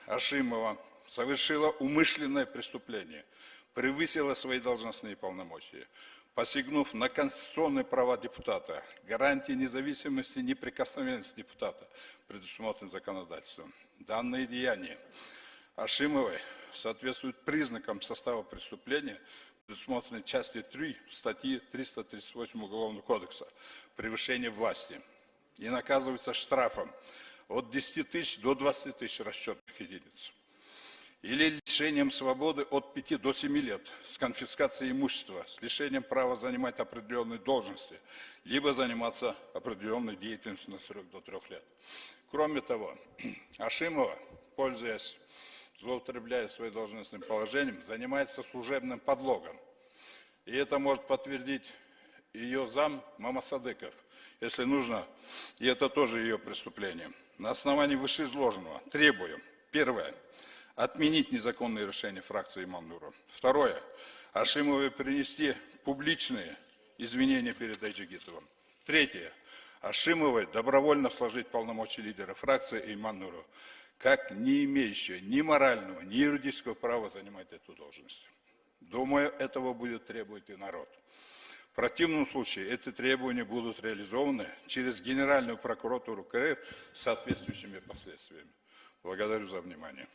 Ашимова совершила умышленное преступление, превысила свои должностные полномочия, посягнув на конституционные права депутата, гарантии независимости и неприкосновенности депутата, предусмотренные законодательством. Данные деяния Ашимовой соответствуют признакам состава преступления, предусмотренной частью 3 статьи 338 Уголовного кодекса «Превышение власти», и наказывается штрафом от 10 тысяч до 20 тысяч расчетных единиц, или лишением свободы от 5 до 7 лет с конфискацией имущества, с лишением права занимать определенные должности, либо заниматься определенной деятельностью на срок до 3 лет. Кроме того, Ашимова, пользуясь, злоупотребляя своим должностным положением, занимается служебным подлогом. И это может подтвердить ее зам Мамасадыков, если нужно, и это тоже ее преступление. На основании вышеизложенного требуем: первое, отменить незаконные решения фракции Иман-Нуру. Второе, Ашимовой принести публичные извинения перед Айджигитовым. Третье, Ашимовой добровольно сложить полномочия лидера фракции Иман-Нуру, как не имеющего ни морального, ни юридического права занимать эту должность. Думаю, этого будет требовать и народ. В противном случае эти требования будут реализованы через Генеральную прокуратуру КР с соответствующими последствиями. Благодарю за внимание.